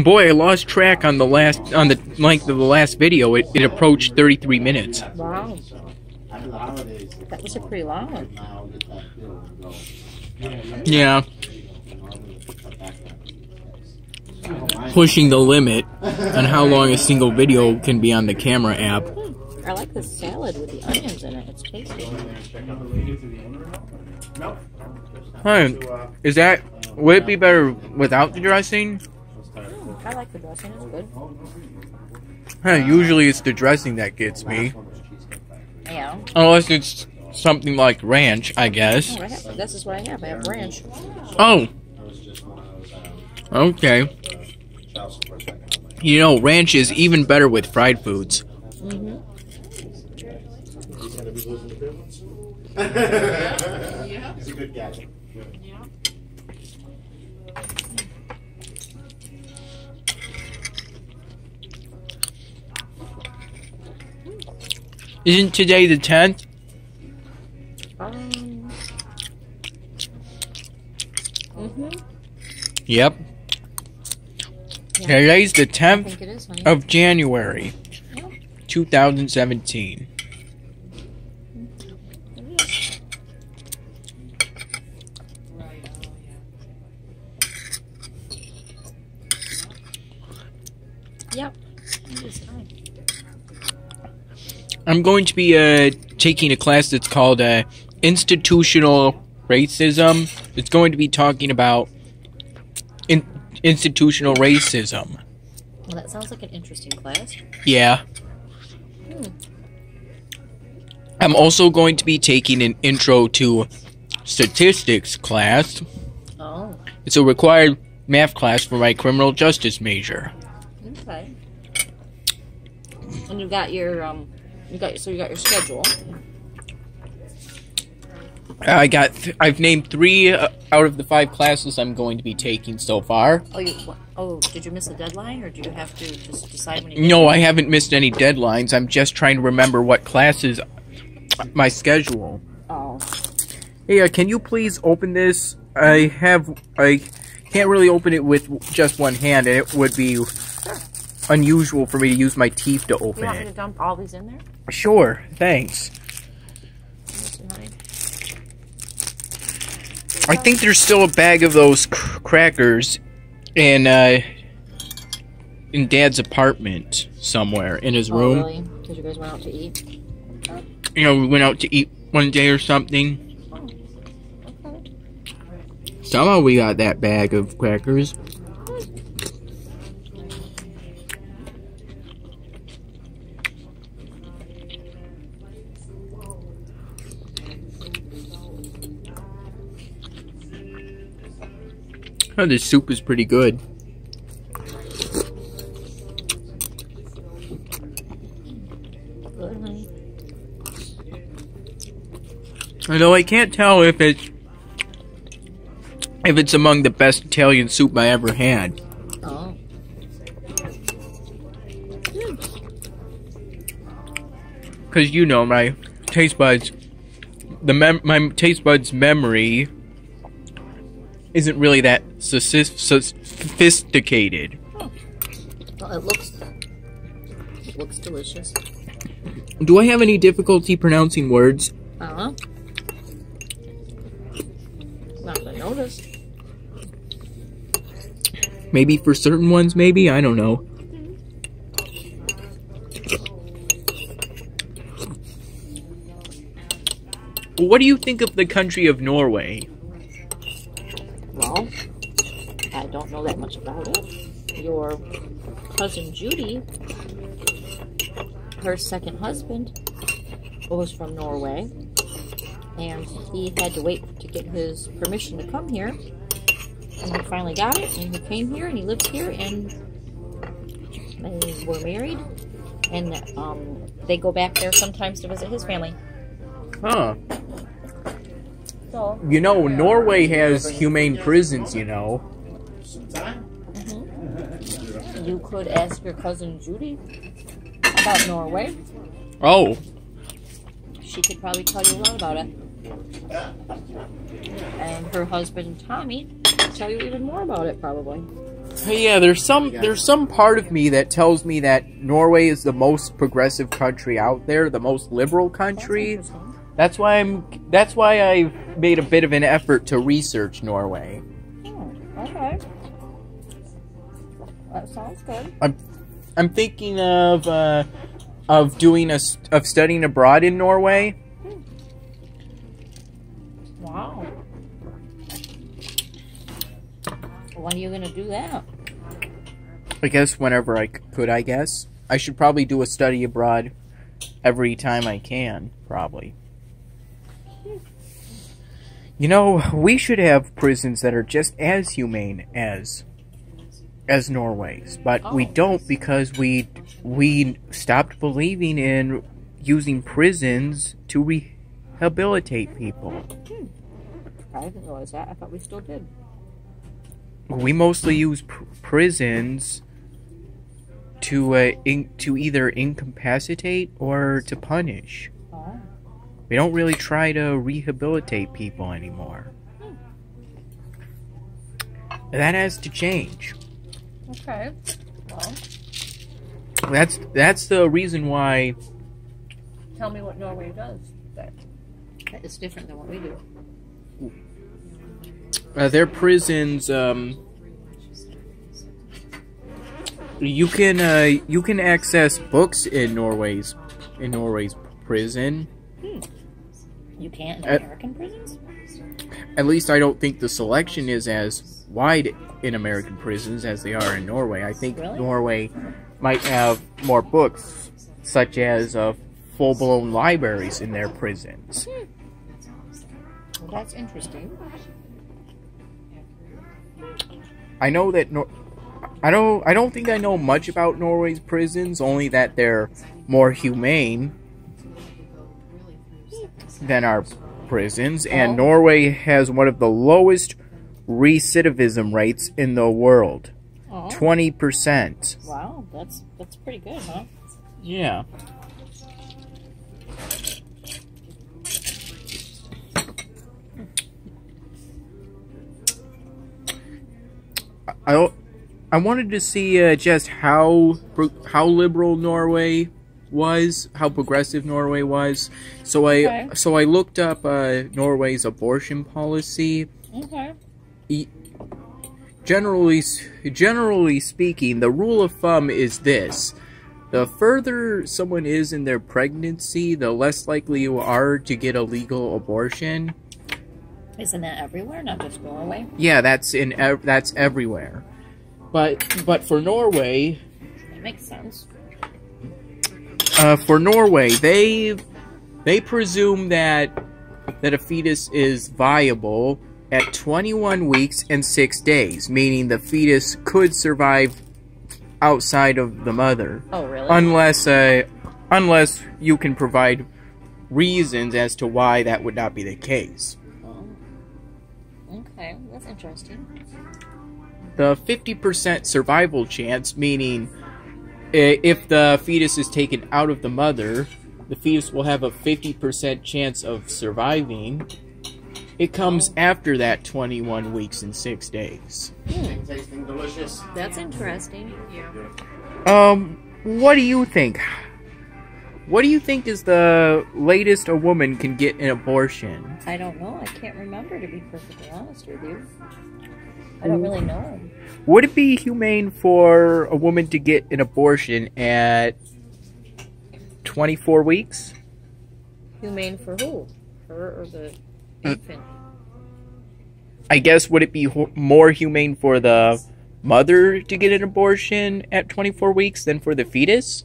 Boy, I lost track on the length of the last video. It approached 33 minutes. Wow. That was a pretty long one. Yeah. Pushing the limit on how long a single video can be on the camera app. I like the salad with the onions in it. It's tasty. Huh. Would it be better without the dressing? I like the dressing. It's good. Huh, usually it's the dressing that gets me. Yeah. Unless it's something like ranch, I guess. Oh, this is what I have. I have ranch. Oh. Okay. You know, ranch is even better with fried foods. Mm-hmm. He's a good gadget. Isn't today the 10th? Yep. Yeah. Today's the I 10th think it is, honey. of January, Yeah. 2017. Yep. It is time. I'm going to be taking a class that's called Institutional Racism. It's going to be talking about institutional racism. Well, that sounds like an interesting class. Yeah. I'm also going to be taking an Intro to Statistics class. Oh. It's a required math class for my criminal justice major. Okay. And you got your you got your schedule. I've named 3 out of the 5 classes I'm going to be taking so far. Did you miss a deadline, or do you have to just decide when you? No, I haven't missed any deadlines. I'm just trying to remember what classes, my schedule. Oh. Hey, can you please open this? I can't really open it with just one hand, and it would be unusual for me to use my teeth to open You want me it. to dump all these in there? Sure, thanks. I think there's still a bag of those crackers in Dad's apartment somewhere in his room. Oh, really? Because you guys went out to eat? You know, we went out to eat one day or something. Oh, okay. Somehow we got that bag of crackers. Oh, this soup is pretty good. Good, honey. Although I can't tell if it's among the best Italian soup I ever had. Oh. Because, you know, my taste buds, my taste buds memory isn't really that sophisticated. Oh. Well, it looks delicious. Do I have any difficulty pronouncing words? Uh-huh. Not that I noticed. Maybe for certain ones, maybe? I don't know. What do you think of the country of Norway? Well, I don't know that much about it. Your cousin Judy, her second husband, was from Norway, and he had to wait to get his permission to come here, and he finally got it, and he came here, and he lives here, and they were married, and they go back there sometimes to visit his family. Huh. So, You know, Norway has humane prisons, you know. you could ask your cousin Judy about Norway. Oh. She could probably tell you a lot about it. And her husband Tommy tell you even more about it, probably. Yeah, there's some part of me that tells me that Norway is the most progressive country out there, the most liberal country. That's That's why I've made a bit of an effort to research Norway. Oh, okay. That sounds good. I'm thinking of studying abroad in Norway. Wow. When are you gonna do that? I guess whenever I could, I guess. I should probably do a study abroad every time I can, probably. You know, we should have prisons that are just as humane as Norway's, but we don't because we stopped believing in using prisons to rehabilitate people. I didn't realize that. I thought we still did. We mostly use prisons to either incapacitate or to punish. Oh. We don't really try to rehabilitate people anymore. That has to change. Okay. Well, That's the reason why. tell me what Norway does. That is different than what we do. Their prisons, you can access books in Norway's prison. You can't in American prisons? At least I don't think the selection is as wide in American prisons as they are in Norway. I think Really? Norway might have more books, such as full-blown libraries in their prisons. Well, that's interesting. I know that I don't think I know much about Norway's prisons, only that they're more humane than our prisons, and Norway has one of the lowest recidivism rates in the world. 20%. Wow, that's pretty good, huh? Yeah. I wanted to see just how liberal Norway was, how progressive Norway was. So I looked up Norway's abortion policy. Okay. Generally speaking, the rule of thumb is this: the further someone is in their pregnancy, the less likely you are to get a legal abortion. Isn't that everywhere, not just Norway? Yeah, that's everywhere. But for Norway, That makes sense. for Norway, they presume that a fetus is viable at 21 weeks and 6 days, meaning the fetus could survive outside of the mother. Oh, really? Unless you can provide reasons as to why that would not be the case. Oh. Okay, that's interesting. The 50% survival chance, meaning if the fetus is taken out of the mother, the fetus will have a 50% chance of surviving. It comes after that 21 weeks and 6 days. Tasting delicious. That's interesting. Yeah. What do you think? What do you think is the latest a woman can get an abortion? I don't know. I can't remember, to be perfectly honest with you. I don't really know. Would it be humane for a woman to get an abortion at 24 weeks? Humane for who? Her or the infant? I guess, would it be more humane for the mother to get an abortion at 24 weeks than for the fetus?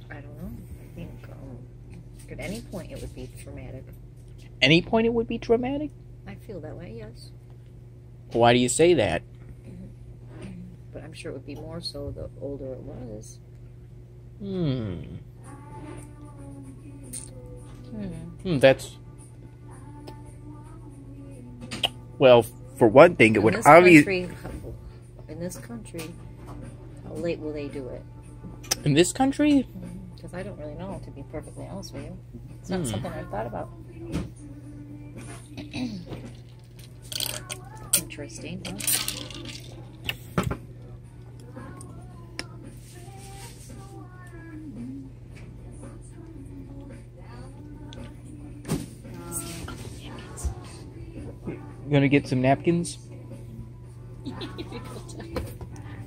I don't know. I think at any point it would be traumatic. Any point it would be traumatic? I feel that way, yes. Why do you say that? But I'm sure it would be more so the older it was. That's... Well, for one thing, it would obviously... In this country, how late will they do it? In this country? Because I don't really know, to be perfectly honest with you. It's not something I've thought about. interesting, huh? You gonna get some napkins?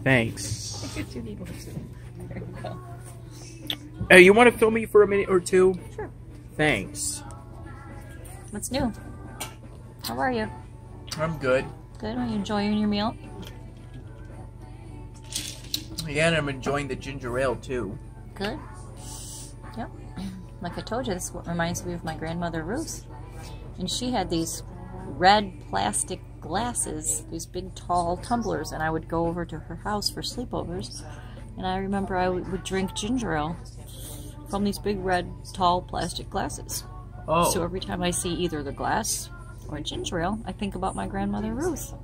Thanks. There you go. Hey, you want to film me for a minute or two? Sure. Thanks. What's new? How are you? I'm good. Good. Are you enjoying your meal? Yeah, and I'm enjoying the ginger ale too. Good. Yep. Like I told you, this is what reminds me of my grandmother Ruth. And she had these red plastic glasses, these big tall tumblers, and I would go over to her house for sleepovers. And I remember I would drink ginger ale from these big red tall plastic glasses. Oh. So every time I see either the glass or ginger ale, I think about my grandmother Ruth.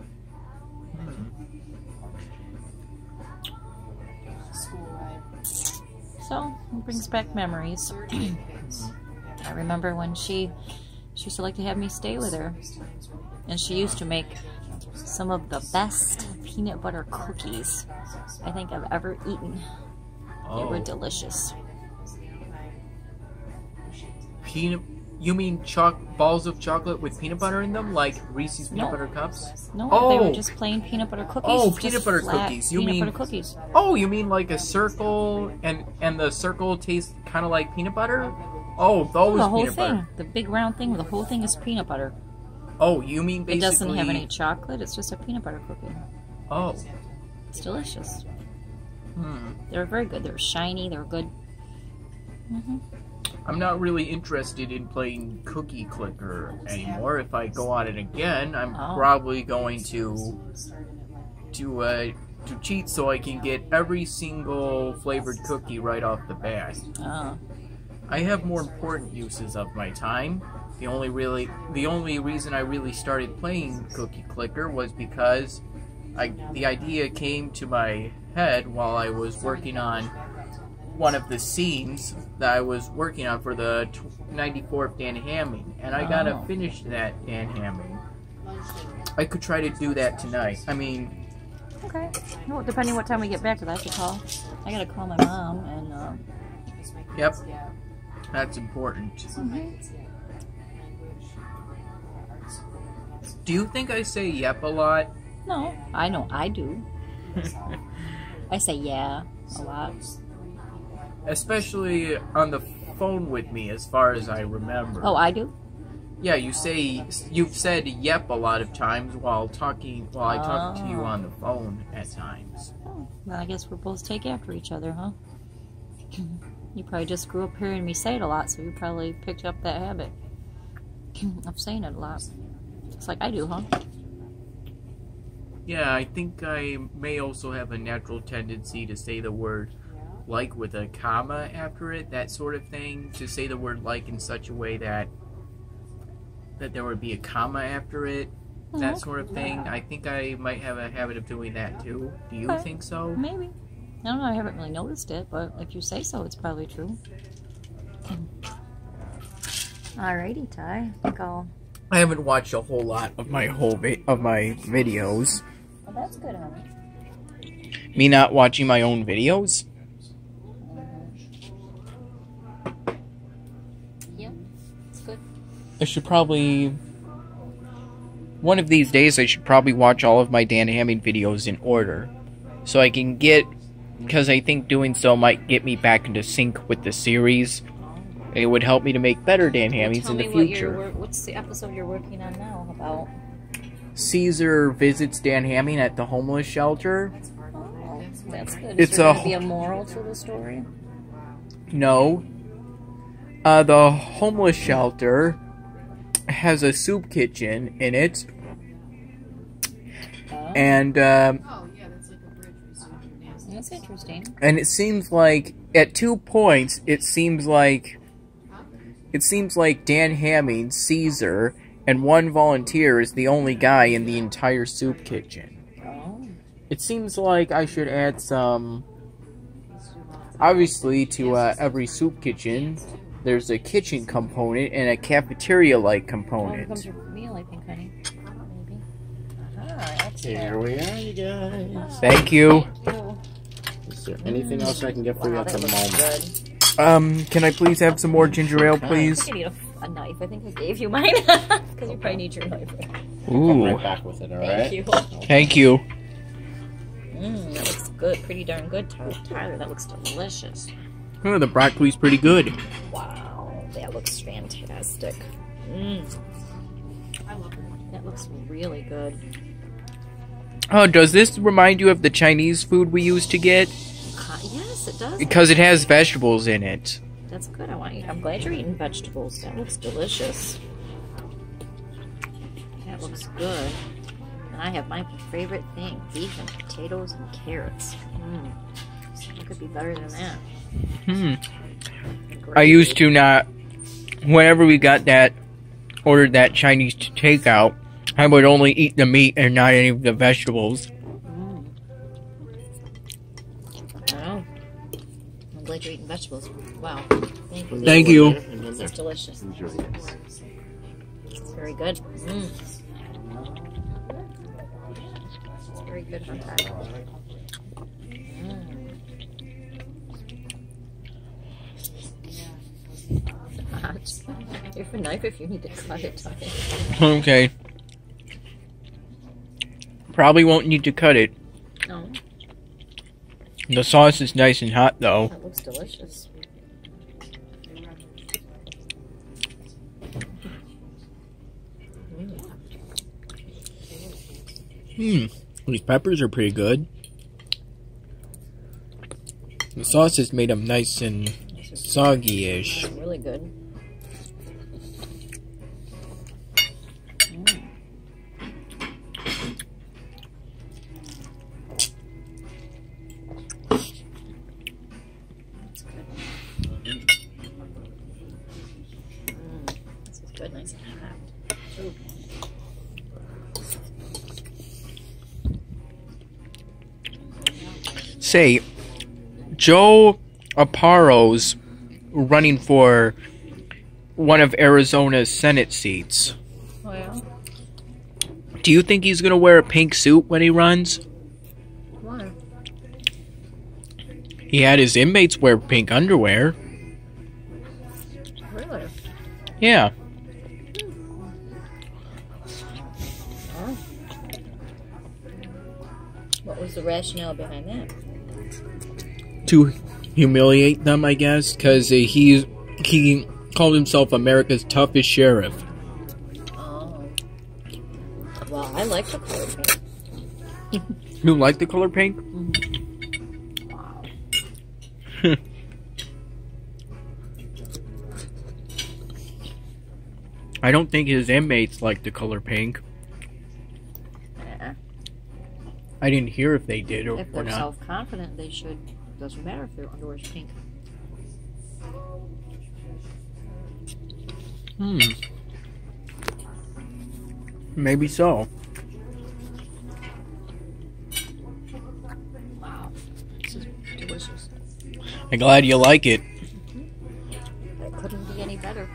So it brings back memories. I remember when she used to like to have me stay with her, and she used to make some of the best peanut butter cookies I think I've ever eaten. They were delicious. You mean balls of chocolate with peanut butter in them, like Reese's peanut butter cups? No, oh. They were just plain peanut butter cookies. Oh, just peanut butter flat cookies. Peanut butter cookies. Oh, you mean like a circle, and the circle tastes kind of like peanut butter? Oh, those the whole peanut thing, butter. the big round thing, the whole thing is peanut butter. Oh, you mean basically... It doesn't have any chocolate, it's just a peanut butter cookie. Oh. It's delicious. They were very good. They were shiny, they were good. I'm not really interested in playing Cookie Clicker anymore. If I go on it again, I'm probably going to cheat so I can get every single flavored cookie right off the bat. Oh. I have more important uses of my time. The only reason I really started playing Cookie Clicker was because the idea came to my head while I was working on one of the scenes that I was working on for the 94th Dan Hamming, and I gotta finish that Dan Hamming. I could try to do that tonight. I mean... Okay. Well, depending what time we get back, because I have to call. I gotta call my mom, and... Yep. That's important. Do you think I say yep a lot? No, I know I do. I say yeah a lot. Especially on the phone with me, as far as I remember. Oh, I do? Yeah, you've said yep a lot of times while I talk to you on the phone at times. Oh, well, I guess we're both take after each other, huh? You probably just grew up hearing me say it a lot, so you probably picked up that habit of saying it a lot. Just like I do, huh? Yeah, I think I may also have a natural tendency to say the word like with a comma after it, that sort of thing. To say the word like in such a way that there would be a comma after it, that sort of thing. I think I might have a habit of doing that too. Do you think so? Maybe. I don't know, I haven't really noticed it, but if you say so, it's probably true. Alrighty, Ty. I haven't watched a whole lot of my videos. Well, that's good, honey. Me not watching my own videos? Yeah, it's good. I should probably... One of these days, I should probably watch all of my Dan Hamming videos in order. So I can get... Because I think doing so might get me back into sync with the series. It would help me to make better Dan Hammings in the future. What's the episode you're working on now about? Caesar visits Dan Hamming at the homeless shelter. Oh, that's good. Is there going to be a moral to the story? No. The homeless shelter has a soup kitchen in it. And, that's interesting. And it seems like, at 2 points, it seems like Dan Hamming, Caesar, and one volunteer is the only guy in the entire soup kitchen. Oh. It seems like I should add some... Obviously, to every soup kitchen, there's a kitchen component and a cafeteria-like component. Well, it becomes your meal, I think, honey. Maybe. that's Here we are, you guys. Thank you. Is there anything else I can get for you Wow, at that the looks moment? good. Can I please have some more ginger ale, I please? think I need a knife. I think I gave you mine. Because you probably need your knife. Come Ooh. right back with it, Thank alright? you. Thank you. That looks good. Pretty darn good, Tyler. That looks delicious. Oh, the broccoli's pretty good. Wow, that looks fantastic. That looks really good. Oh, does this remind you of the Chinese food we used to get? Yes, it does. Because it has vegetables in it. That's good. I'm glad you're eating vegetables. That looks delicious. That looks good. And I have my favorite thing: beef and potatoes and carrots. What could be better than that? I used to not. Whenever we ordered that Chinese takeout, I would only eat the meat and not any of the vegetables. Oh, I'm glad you're eating vegetables. Wow, thank you. Thank you. This is delicious. Enjoy this. It's very good. It's very good, Hunter. Here's a knife if you need to cut it. Okay. Probably won't need to cut it. No, The sauce is nice and hot, though. that looks delicious. These peppers are pretty good. The sauce has made them nice and soggy-ish. Really good. This is good, nice and hot. Ooh. Say, Joe Aparo's running for one of Arizona's Senate seats. Oh yeah? Do you think he's going to wear a pink suit when he runs? Why? He had his inmates wear pink underwear. Really? Yeah. Oh. What was the rationale behind that? To humiliate them, I guess, because he called himself America's toughest sheriff. Oh. Well, I like the color pink. You like the color pink? Wow. I don't think his inmates like the color pink. I didn't hear if they did If or they're not. self-confident, they should. Doesn't matter if their underwear is pink. Maybe so. Wow. This is delicious. I'm glad you like it. It couldn't be any better.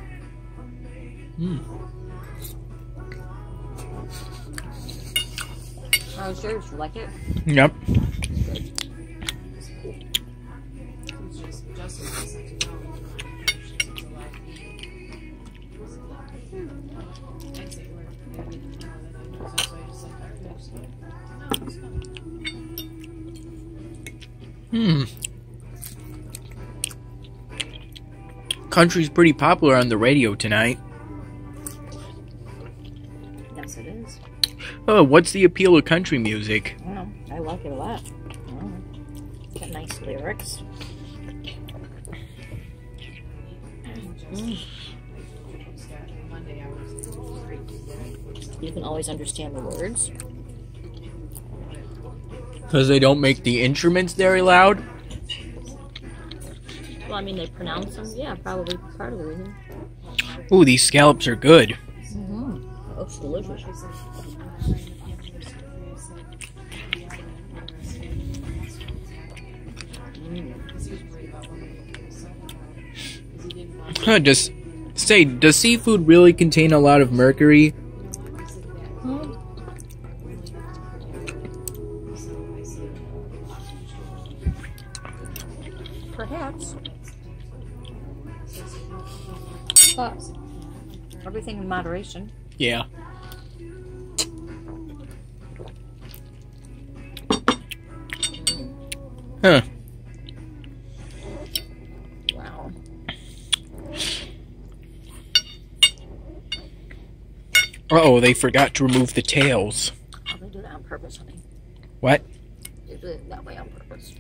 How's yours? You like it? Yep. Country's pretty popular on the radio tonight. Yes, it is. Oh, what's the appeal of country music? Well, I like it a lot. It's got nice lyrics. You can always understand the words. Because they don't make the instruments very loud? Well, I mean, they pronounce them. Yeah, probably part of the reason. Ooh, these scallops are good. That looks delicious. Does seafood really contain a lot of mercury? Perhaps. But everything in moderation. Yeah. Huh. Wow. Uh-oh, they forgot to remove the tails. Oh, they do that on purpose, honey. What? They do it that way on purpose.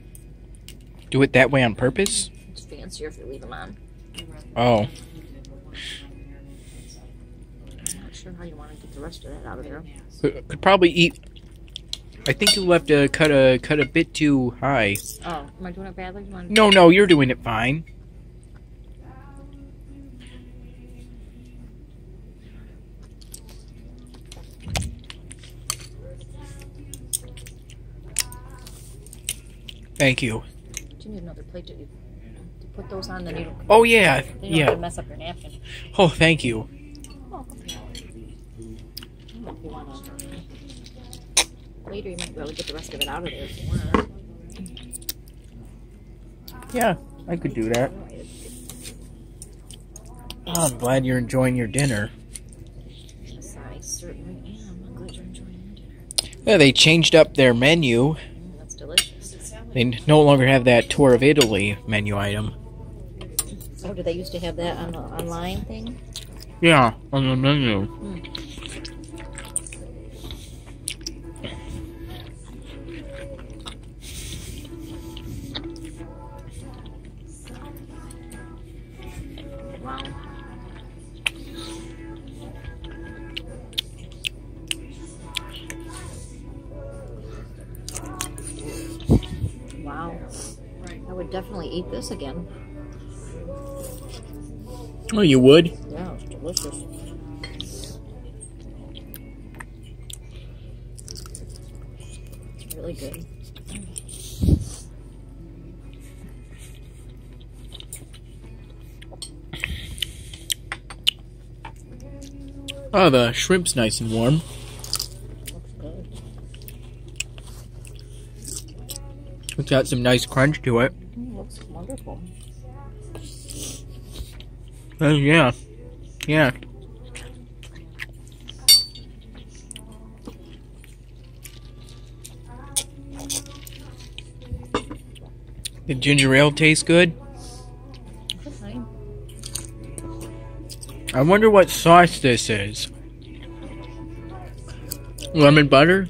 Do it that way on purpose? It's fancier if you leave them on. Oh. I'm not sure how you want to get the rest of that out of there. Could probably eat... I think you left a cut a bit too high. Oh, am I doing it badly? No, you're doing it fine. Thank you. Do you need another plate to put those on? Then you don't, Oh, yeah. then you don't Yeah. have to mess up your napkin. Oh, thank you. Oh, if you want to. Later, you might be able to get the rest of it out of there if you want. Yeah, I could do that. Oh, I'm glad you're enjoying your dinner. Yes, I certainly am. I'm glad you're enjoying your dinner. Yeah, they changed up their menu. That's delicious. They no longer have that Tour of Italy menu item. Oh, did they used to have that on the online thing? Yeah, on the menu. Wow. Wow. I would definitely eat this again. Oh, you would? Yeah, it's delicious. It's really good. Oh, the shrimp's nice and warm. Looks good. It's got some nice crunch to it. Looks wonderful. Yeah. Yeah. The ginger ale tastes good. Good time. I wonder what sauce this is. Lemon butter?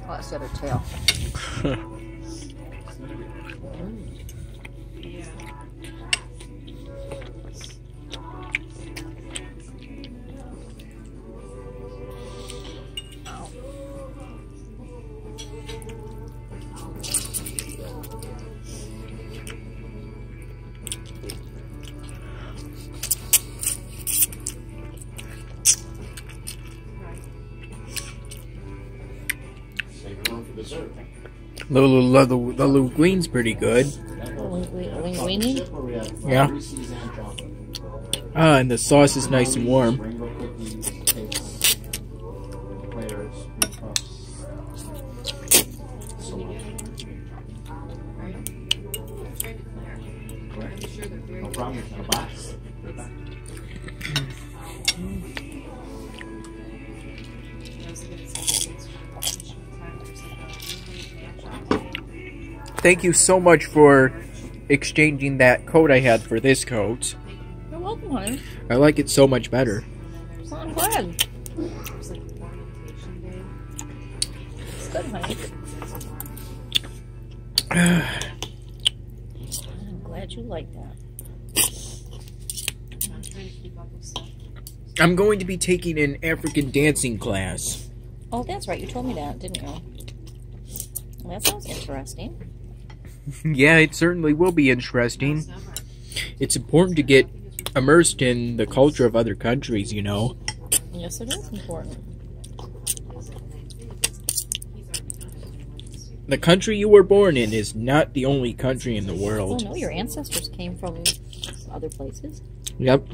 Oh, that's the other tail. The linguine's pretty good. Linguine? Yeah. Ah, and the sauce is nice and warm. Thank you so much for exchanging that coat I had for this coat. You're welcome, honey. I like it so much better. Well, I'm glad. It's good, honey. I'm glad you like that. I'm going to be taking an African dancing class. Oh, that's right. You told me that, didn't you? Well, that sounds interesting. Yeah, it certainly will be interesting. It's important to get immersed in the culture of other countries, you know. Yes, it is important. The country you were born in is not the only country in the Oh, world. no, your ancestors came from other places. Yep.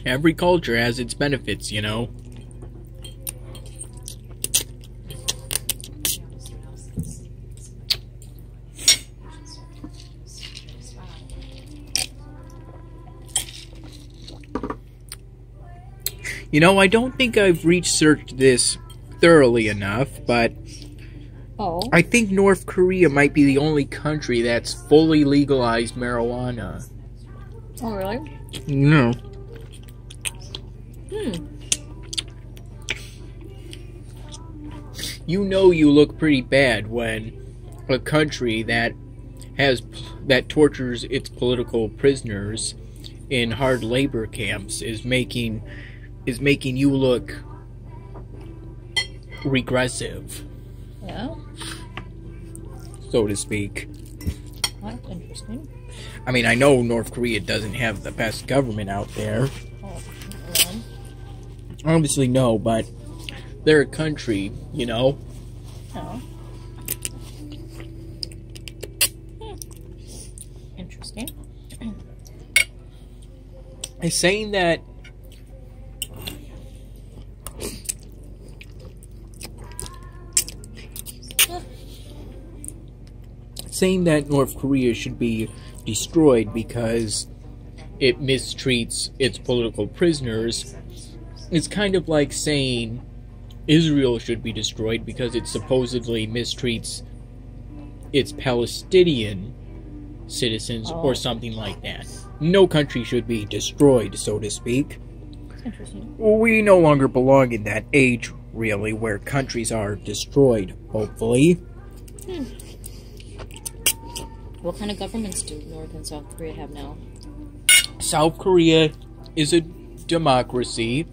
Every culture has its benefits, you know. You know, I don't think I've researched this thoroughly enough, but Oh. I think North Korea might be the only country that's fully legalized marijuana. Oh, really? No. You know you look pretty bad when a country that tortures its political prisoners in hard labor camps is making you look regressive, Yeah. so to speak. That's interesting. I mean, I know North Korea doesn't have the best government out there. Oh, Obviously, no, but they're a country, you know? oh. Interesting. Is saying that North Korea should be destroyed because it mistreats its political prisoners, it's kind of like saying Israel should be destroyed because it supposedly mistreats its Palestinian citizens or something like that. No country should be destroyed, so to speak. That's interesting. We no longer belong in that age, really, where countries are destroyed, hopefully. What kind of governments do North and South Korea have now? South Korea is a democracy,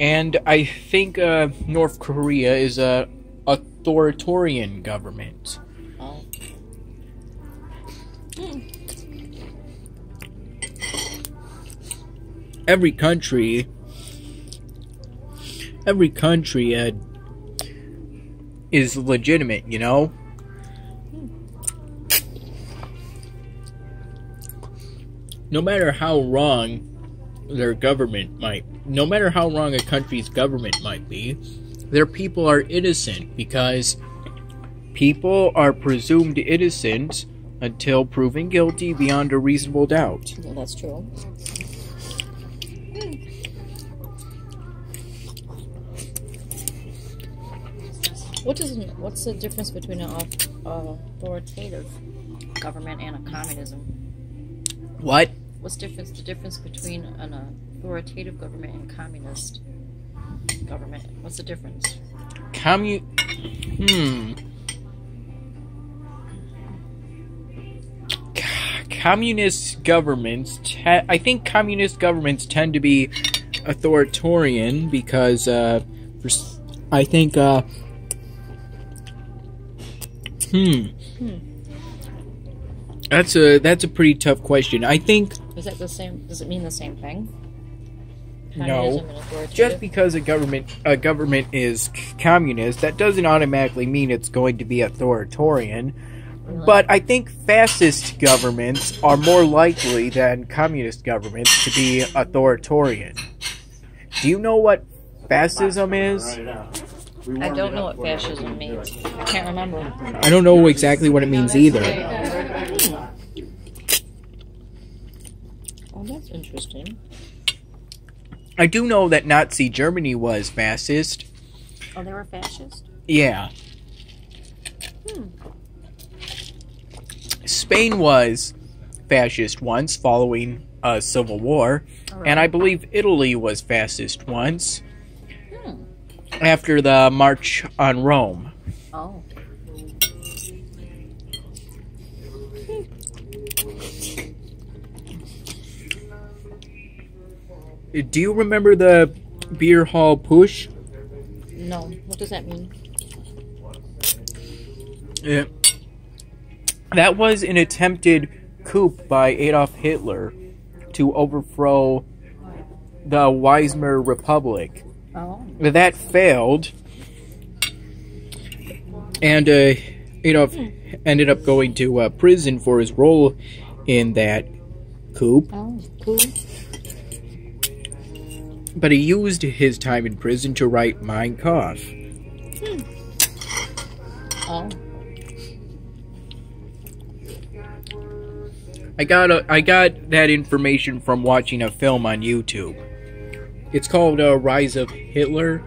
and I think North Korea is a authoritarian government. Oh. Every country is legitimate, you know? No matter how wrong a country's government might be, their people are innocent because people are presumed innocent until proven guilty beyond a reasonable doubt. Well, that's true. What's the difference between an authoritative government and a communism? What? What's the difference between an authoritative government and communist government? What's the difference? Communist governments, I think communist governments tend to be authoritarian because, I think, That's a pretty tough question. I think Is that the same? Does it mean the same thing? no. Communism and authoritative? Just because a government is communist, that doesn't automatically mean it's going to be authoritarian. Really? But I think fascist governments are more likely than communist governments to be authoritarian. Do you know what fascism is? I don't know what fascism means. I can't remember. I don't know exactly what it means either. Oh, that's interesting. I do know that Nazi Germany was fascist. Oh, they were fascist? Yeah. Spain was fascist once, following a civil war. Right. And I believe Italy was fascist once, after the March on Rome. Oh. Do you remember the beer hall push? No. What does that mean? Yeah. That was an attempted coup by Adolf Hitler to overthrow the Weimar Republic. Oh. That failed, and Adolf ended up going to prison for his role in that coup. Oh, cool. But he used his time in prison to write Mein Kampf. Oh. I got that information from watching a film on YouTube. It's called Rise of Hitler.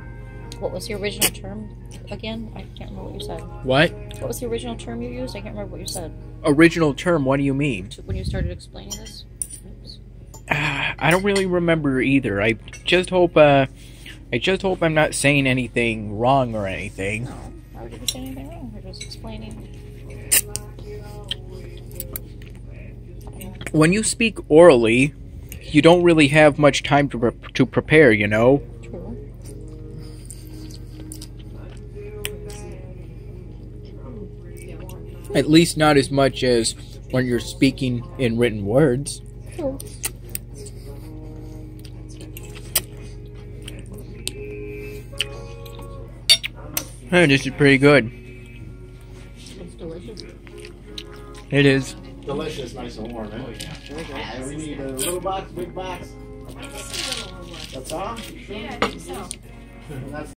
What was the original term again? I can't remember what you said. What? What was the original term you used? I can't remember what you said. Original term? What do you mean? When you started explaining this? Oops. I don't really remember either. I just hope I'm not saying anything wrong or anything. No, why would you be saying anything wrong? We're just explaining. When you speak orally, you don't really have much time to prepare, you know? True. At least not as much as when you're speaking in written words. True. This is pretty good. It's delicious. It is. Delicious, nice and warm, eh? We need a little box, big box. That's all? Yeah, I think so. That's